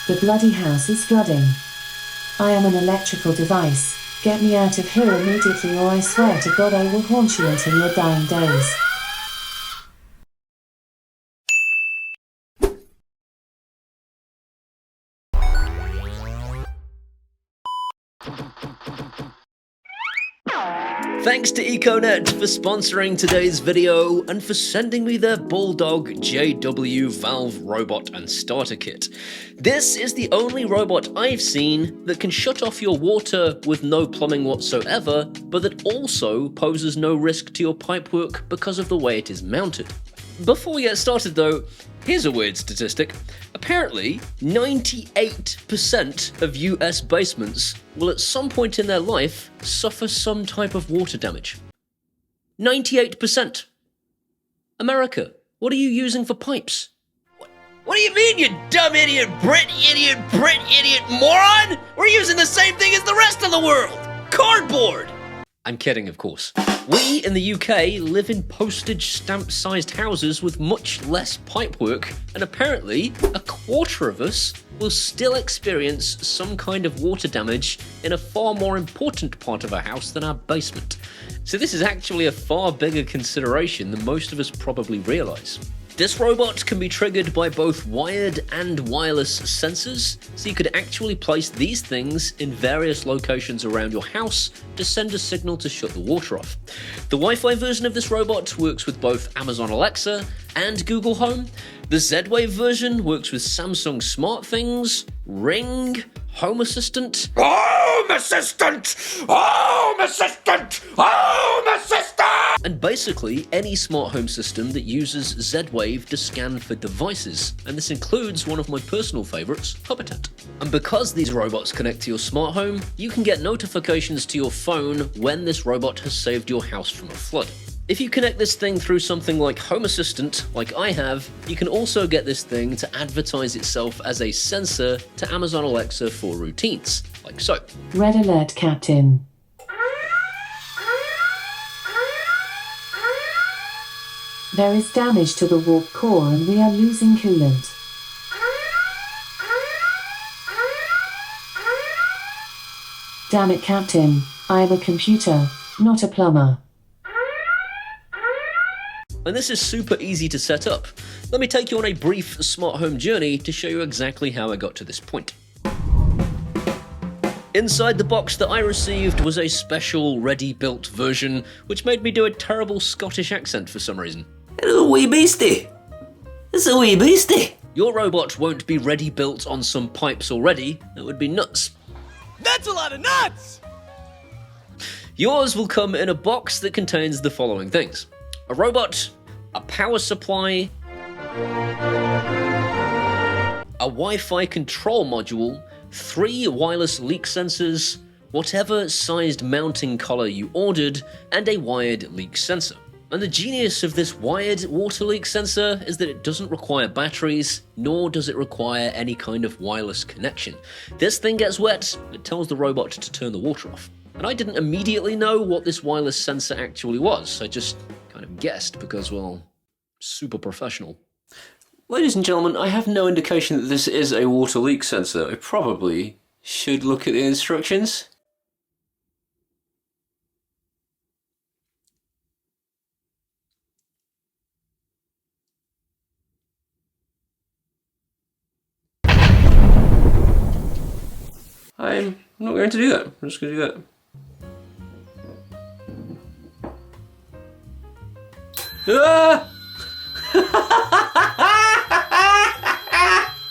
The bloody house is flooding. I am an electrical device. Get me out of here immediately, or I swear to God I will haunt you until your dying days. Thanks to Econet for sponsoring today's video and for sending me their Bulldog JW valve robot and starter kit. This is the only robot I've seen that can shut off your water with no plumbing whatsoever, but that also poses no risk to your pipework because of the way it is mounted. Before we get started though, here's a weird statistic. Apparently, 98% of US basements will at some point in their life suffer some type of water damage. 98%. America, what are you using for pipes? What do you mean, you dumb idiot, Brit idiot, moron? We're using the same thing as the rest of the world! Cardboard! I'm kidding, of course. We in the UK live in postage stamp-sized houses with much less pipework, and apparently a quarter of us will still experience some kind of water damage in a far more important part of our house than our basement. So this is actually a far bigger consideration than most of us probably realise. This robot can be triggered by both wired and wireless sensors, so you could actually place these things in various locations around your house to send a signal to shut the water off. The Wi-Fi version of this robot works with both Amazon Alexa and Google Home. The Z-Wave version works with Samsung SmartThings, Ring, Home Assistant. Home Assistant! Home Assistant! Home Assistant! And basically any smart home system that uses Z-Wave to scan for devices, and this includes one of my personal favourites, Hibbert. And because these robots connect to your smart home, you can get notifications to your phone when this robot has saved your house from a flood. If you connect this thing through something like Home Assistant, like I have, you can also get this thing to advertise itself as a sensor to Amazon Alexa for routines, like so. Red alert, Captain. There is damage to the warp core and we are losing coolant. Damn it, Captain. I am a computer, not a plumber. And this is super easy to set up. Let me take you on a brief smart home journey to show you exactly how I got to this point. Inside the box that I received was a special ready-built version, which made me do a terrible Scottish accent for some reason. It's a wee beastie. It's a wee beastie. Your robot won't be ready-built on some pipes already. That would be nuts. That's a lot of nuts! Yours will come in a box that contains the following things: a robot, a power supply, a Wi-Fi control module, 3 wireless leak sensors, whatever sized mounting collar you ordered, and a wired leak sensor. And the genius of this wired water leak sensor is that it doesn't require batteries, nor does it require any kind of wireless connection. This thing gets wet, it tells the robot to turn the water off. And I didn't immediately know what this wireless sensor actually was. I just kind of guessed because, well, super professional. Ladies and gentlemen, I have no indication that this is a water leak sensor. I probably should look at the instructions. I'm not going to do that. I'm just going to do that. Ah!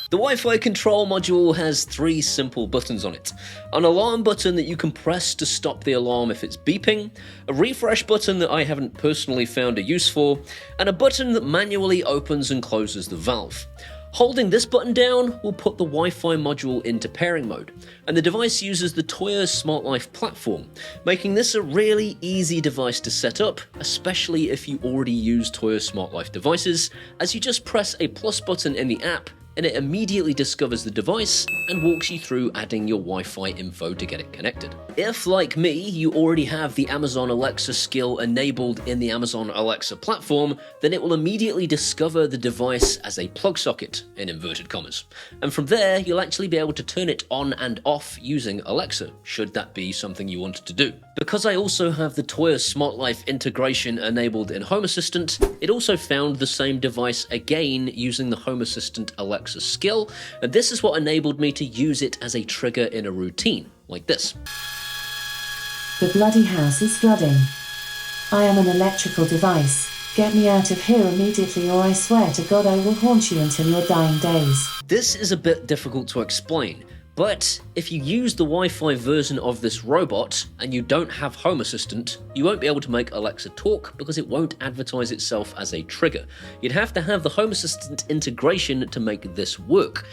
The Wi-Fi control module has 3 simple buttons on it. An alarm button that you can press to stop the alarm if it's beeping, a refresh button that I haven't personally found a use for, and a button that manually opens and closes the valve. Holding this button down will put the Wi-Fi module into pairing mode, and the device uses the TUYA Smart Life platform, making this a really easy device to set up, especially if you already use TUYA Smart Life devices, as you just press a plus button in the app and it immediately discovers the device and walks you through adding your Wi-Fi info to get it connected. If, like me, you already have the Amazon Alexa skill enabled in the Amazon Alexa platform, then it will immediately discover the device as a plug socket, in inverted commas. And from there, you'll actually be able to turn it on and off using Alexa, should that be something you wanted to do. Because I also have the TUYA Smart Life integration enabled in Home Assistant, it also found the same device again using the Home Assistant Alexa skill, and this is what enabled me to use it as a trigger in a routine, like this. The bloody house is flooding. I am an electrical device. Get me out of here immediately, or I swear to God I will haunt you until your dying days. This is a bit difficult to explain, but if you use the Wi-Fi version of this robot and you don't have Home Assistant, you won't be able to make Alexa talk because it won't advertise itself as a trigger. You'd have to have the Home Assistant integration to make this work.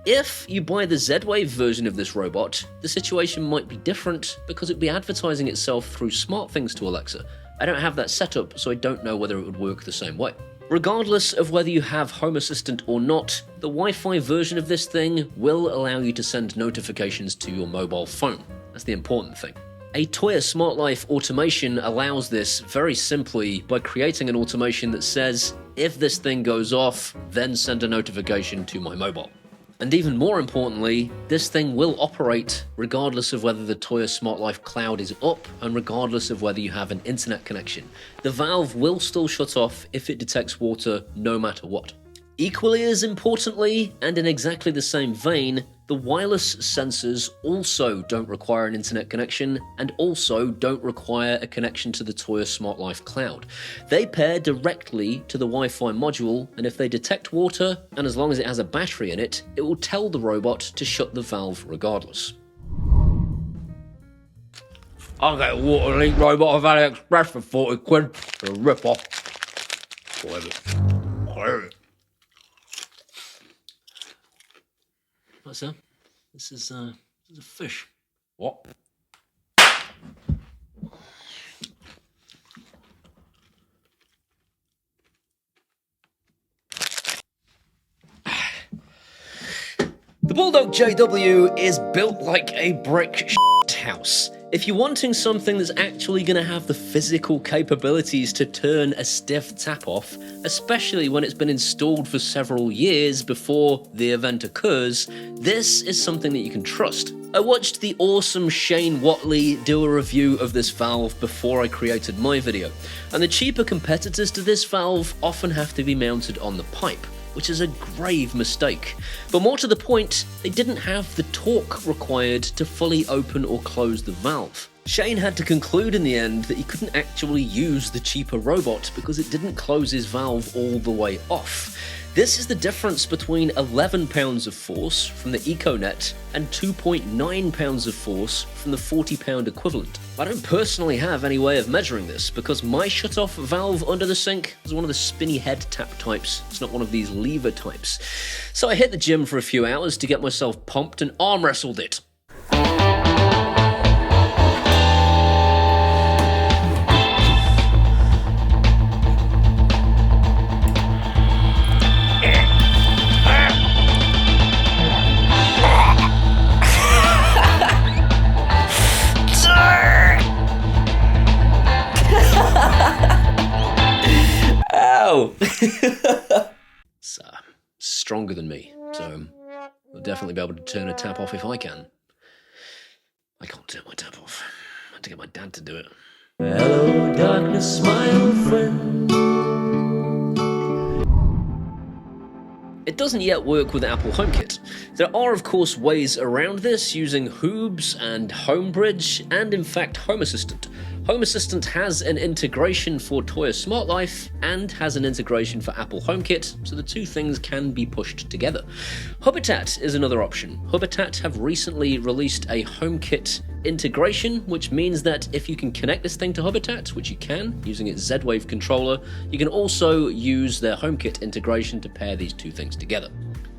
If you buy the Z-Wave version of this robot, the situation might be different because it'd be advertising itself through SmartThings to Alexa. I don't have that set up, so I don't know whether it would work the same way. Regardless of whether you have Home Assistant or not, the Wi-Fi version of this thing will allow you to send notifications to your mobile phone. That's the important thing. A TUYA Smart Life automation allows this very simply by creating an automation that says, if this thing goes off, then send a notification to my mobile. And even more importantly, this thing will operate regardless of whether the TUYA Smart Life cloud is up and regardless of whether you have an internet connection. The valve will still shut off if it detects water, no matter what. Equally as importantly, and in exactly the same vein, the wireless sensors also don't require an internet connection and also don't require a connection to the TUYA Smart Life cloud. They pair directly to the Wi-Fi module, and if they detect water, and as long as it has a battery in it, it will tell the robot to shut the valve regardless. I'll get a water leak robot off AliExpress for 40 quid. A rip-off. Whatever. What's that? This is a fish. What? The Bulldog JW is built like a brick house. If you're wanting something that's actually going to have the physical capabilities to turn a stiff tap off, especially when it's been installed for several years before the event occurs, this is something that you can trust. I watched the awesome Shane Watley do a review of this valve before I created my video, and the cheaper competitors to this valve often have to be mounted on the pipe, which is a grave mistake. But more to the point, they didn't have the torque required to fully open or close the valve. Shane had to conclude in the end that he couldn't actually use the cheaper robot because it didn't close his valve all the way off. This is the difference between 11 pounds of force from the Econet and 2.9 pounds of force from the 40-pound equivalent. I don't personally have any way of measuring this because my shut-off valve under the sink is one of the spinny head tap types. It's not one of these lever types. So I hit the gym for a few hours to get myself pumped and arm wrestled it. It's stronger than me, so I'll definitely be able to turn a tap off if I can. I can't turn my tap off. I had to get my dad to do it. Hello, darkness, my old friend. It doesn't yet work with Apple HomeKit. There are of course ways around this using Hoobs and Homebridge and in fact Home Assistant. Home Assistant has an integration for TUYA Smart Life and has an integration for Apple HomeKit, so the two things can be pushed together. Hubbitat is another option. Hubbitat have recently released a HomeKit integration, which means that if you can connect this thing to Hubbitat, which you can using its Z-Wave controller, you can also use their HomeKit integration to pair these two things together.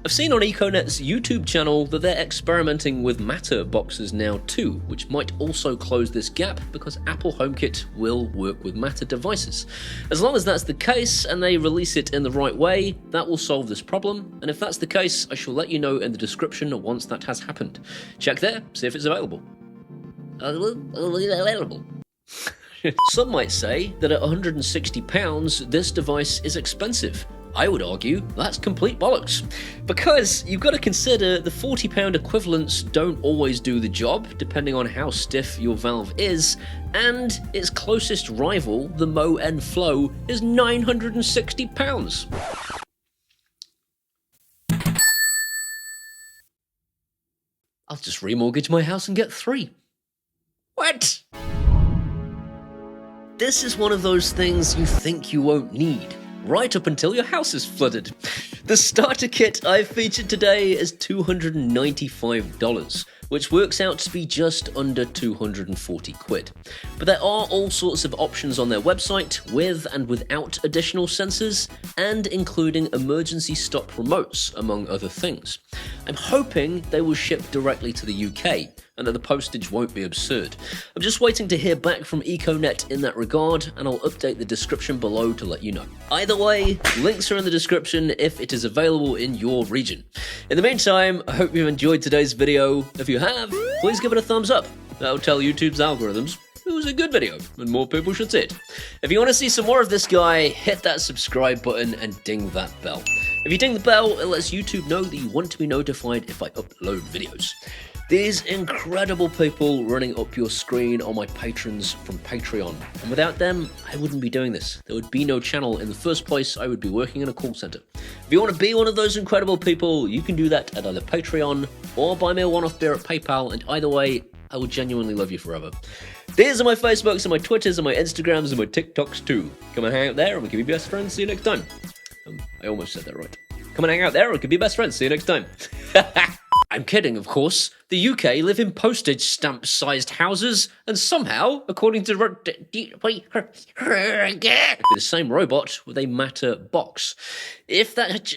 I've seen on Econet's YouTube channel that they're experimenting with Matter boxes now too, which might also close this gap because Apple HomeKit will work with Matter devices. As long as that's the case and they release it in the right way, that will solve this problem, and if that's the case, I shall let you know in the description once that has happened. Check there, see if it's available. Some might say that at £160 this device is expensive. I would argue that's complete bollocks, because you've got to consider the £40 equivalents don't always do the job, depending on how stiff your valve is, and its closest rival, the Mo N Flow, is £960. I'll just remortgage my house and get 3. What? This is one of those things you think you won't need, right up until your house is flooded. The starter kit I've featured today is $295, which works out to be just under 240 quid. But there are all sorts of options on their website with and without additional sensors, and including emergency stop remotes, among other things. I'm hoping they will ship directly to the UK, and that the postage won't be absurd. I'm just waiting to hear back from Econet in that regard, and I'll update the description below to let you know. Either way, links are in the description if it is available in your region. In the meantime, I hope you've enjoyed today's video. If you have, please give it a thumbs up. That'll tell YouTube's algorithms it was a good video, and more people should see it. If you want to see some more of this guy, hit that subscribe button and ding that bell. If you ding the bell, it lets YouTube know that you want to be notified if I upload videos. These incredible people running up your screen are my patrons from Patreon, and without them, I wouldn't be doing this. There would be no channel in the first place. I would be working in a call center. If you want to be one of those incredible people, you can do that at either Patreon or buy me a one-off beer at PayPal, and either way, I will genuinely love you forever. These are my Facebooks and my Twitters and my Instagrams and my TikToks too. Come and hang out there and we can be best friends. See you next time. I almost said that right. Come and hang out there and we can be best friends. See you next time. I'm kidding, of course. The UK live in postage stamp-sized houses, and somehow, according to the same robot with a Matter box. If that...